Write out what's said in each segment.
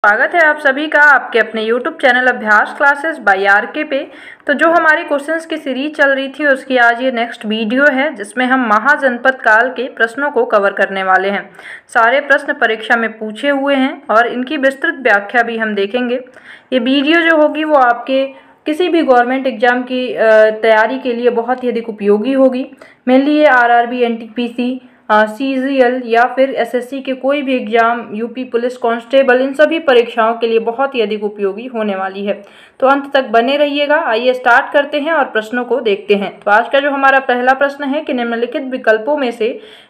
स्वागत है आप सभी का आपके अपने YouTube चैनल अभ्यास क्लासेस बाय आरके पे। तो जो हमारी क्वेश्चंस की सीरीज चल रही थी उसकी आज ये नेक्स्ट वीडियो है जिसमें हम महाजनपद काल के प्रश्नों को कवर करने वाले हैं। सारे प्रश्न परीक्षा में पूछे हुए हैं और इनकी विस्तृत व्याख्या भी हम देखेंगे। ये वीडियो जो होगी वो आपके किसी भी गवर्नमेंट एग्जाम की तैयारी के लिए बहुत ही अधिक उपयोगी होगी। मेनली ये आरआरबी, एनटीपीसी, सीजीएल या फिर एसएससी के कोई भी एग्जाम, यूपी पुलिस कांस्टेबल, इन सभी परीक्षाओं के लिए बहुत ही अधिक उपयोगी होने वाली है। तो अंत तक बने रहिएगा। आइए स्टार्ट करते हैं और प्रश्नों को देखते हैं। तो आज का जो हमारा पहला प्रश्न है कि निम्नलिखित विकल्पों में से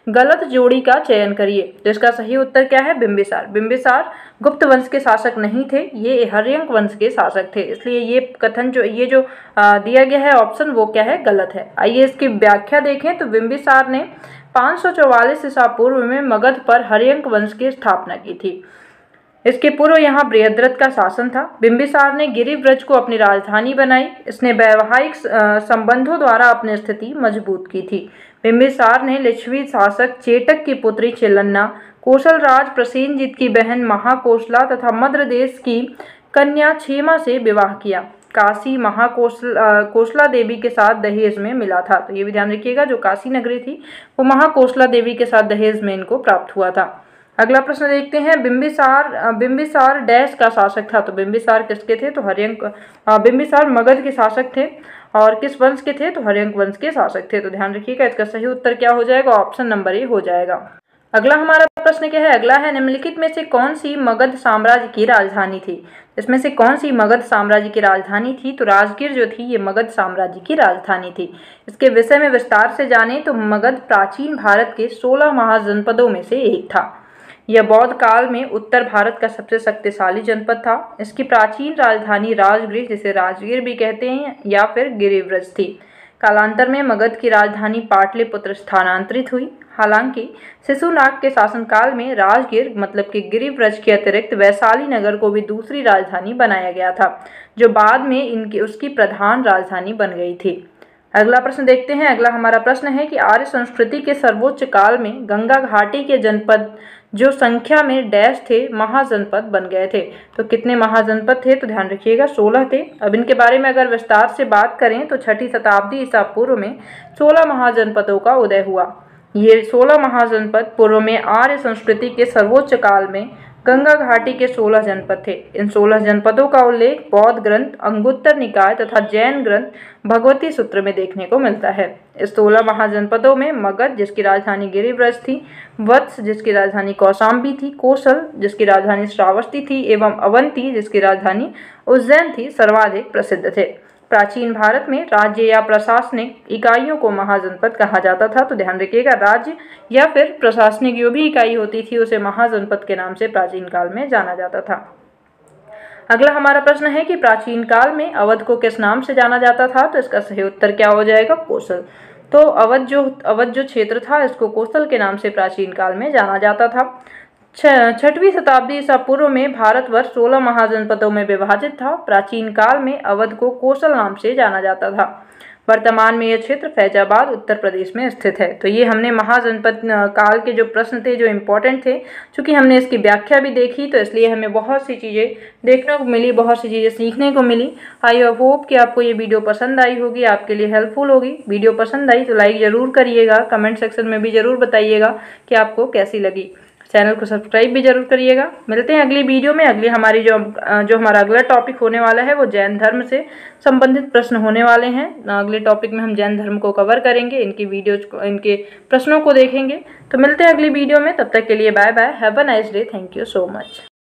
गलत जोड़ी का चयन करिए। तो इसका सही उत्तर क्या है? बिंबिसार। बिंबिसार गुप्त वंश के शासक नहीं थे, ये हर्यंक वंश के शासक थे। इसलिए ये कथन जो दिया गया है ऑप्शन वो क्या है? गलत है। आइए इसकी व्याख्या देखें। तो बिंबिसार ने 544 ईसा पूर्व में मगध पर हर्यंक वंश की स्थापना की थी। इसके पूर्व यहाँ बृहद्रथ का शासन था। बिंबिसार ने गिरिव्रज को अपनी राजधानी बनाई। इसने वैवाहिक संबंधों द्वारा अपनी स्थिति मजबूत की थी। बिंबिसार ने लिच्छवी शासक चेटक की पुत्री चिलन्ना, कौशल राज प्रसेनजीत की बहन महाकोशला तथा मद्र देश की कन्या क्षेमा से विवाह किया। काशी महाकोशला देवी के साथ दहेज में मिला था। तो ये भी ध्यान रखिएगा, जो काशी नगरी थी वो महाकोशला देवी के साथ दहेज में इनको प्राप्त हुआ था। अगला प्रश्न देखते हैं। बिंबिसार डैश का शासक था। तो बिंबिसार किसके थे? तो हर्यंक। बिंबिसार मगध के शासक थे और किस वंश के थे? तो हर्यंक वंश के शासक थे। तो ध्यान रखिएगा, इसका सही उत्तर क्या हो जाएगा? ऑप्शन नंबर ए हो जाएगा। अगला हमारा प्रश्न क्या है? अगला है निम्नलिखित में से कौन सी मगध साम्राज्य की राजधानी थी? इसमें से कौन सी मगध साम्राज्य की राजधानी थी? तो राजगीर जो थी ये मगध साम्राज्य की राजधानी थी। इसके विषय में विस्तार से जाने तो मगध प्राचीन भारत के 16 महाजनपदों में से एक था। यह बौद्ध काल में उत्तर भारत का सबसे शक्तिशाली जनपद था। इसकी प्राचीन राजधानी राजगृह, जिसे राजगीर भी कहते हैं, या फिर गिरिव्रज थी। कालांतर में मगध की राजधानी पाटलिपुत्र स्थानांतरित हुई। हालांकि शिशुनाग के शासनकाल में राजगीर मतलब कि गिरिव्रज के अतिरिक्त वैशाली नगर को भी दूसरी राजधानी बनाया गया था, जो बाद में उसकी प्रधान राजधानी बन गई थी। अगला प्रश्न देखते हैं। अगला हमारा प्रश्न है कि आर्य संस्कृति के सर्वोच्च काल में गंगा घाटी के जनपद जो संख्या में डैश थे महाजनपद बन गए थे। तो कितने महाजनपद थे? तो ध्यान रखिएगा 16 थे। अब इनके बारे में अगर विस्तार से बात करें तो 6ठी शताब्दी ईसा पूर्व में 16 महाजनपदों का उदय हुआ। ये 16 महाजनपद पूर्व में आर्य संस्कृति के सर्वोच्च काल में गंगा घाटी के 16 जनपद थे। इन 16 जनपदों का उल्लेख बौद्ध ग्रंथ अंगुत्तर निकाय तथा जैन ग्रंथ भगवती सूत्र में देखने को मिलता है। इस 16 महाजनपदों में मगध जिसकी राजधानी गिरिव्रज थी, वत्स जिसकी राजधानी कौशाम्बी थी, कौशल जिसकी राजधानी श्रावस्ती थी एवं अवंती जिसकी राजधानी उज्जैन थी सर्वाधिक प्रसिद्ध थे। प्राचीन भारत में राज्य या प्रशासनिक इकाइयों को महाजनपद कहा जाता था। तो ध्यान रखिएगा, राज्य या फिर प्रशासनिक जो भी इकाई होती थी उसे महाजनपद के नाम से प्राचीन काल में जाना जाता था। अगला हमारा प्रश्न है कि प्राचीन काल में अवध को किस नाम से जाना जाता था? तो इसका सही उत्तर क्या हो जाएगा? कौशल। तो अवध जो क्षेत्र था इसको कौशल के नाम से प्राचीन काल में जाना जाता था। 6वीं शताब्दी ईसा पूर्व में भारतवर्ष 16 महाजनपदों में विभाजित था। प्राचीन काल में अवध को कौशल नाम से जाना जाता था। वर्तमान में यह क्षेत्र फैजाबाद उत्तर प्रदेश में स्थित है। तो ये हमने महाजनपद काल के जो प्रश्न थे जो इम्पोर्टेंट थे, चूँकि हमने इसकी व्याख्या भी देखी तो इसलिए हमें बहुत सी चीज़ें देखने को मिली, बहुत सी चीज़ें सीखने को मिली। आई होप कि आपको ये वीडियो पसंद आई होगी, आपके लिए हेल्पफुल होगी। वीडियो पसंद आई तो लाइक ज़रूर करिएगा, कमेंट सेक्शन में भी ज़रूर बताइएगा कि आपको कैसी लगी। चैनल को सब्सक्राइब भी जरूर करिएगा। मिलते हैं अगली वीडियो में। अगली हमारी जो हमारा अगला टॉपिक होने वाला है वो जैन धर्म से संबंधित प्रश्न होने वाले हैं। अगले टॉपिक में हम जैन धर्म को कवर करेंगे, इनके प्रश्नों को देखेंगे। तो मिलते हैं अगली वीडियो में, तब तक के लिए bye bye, have a nice day, thank you so much.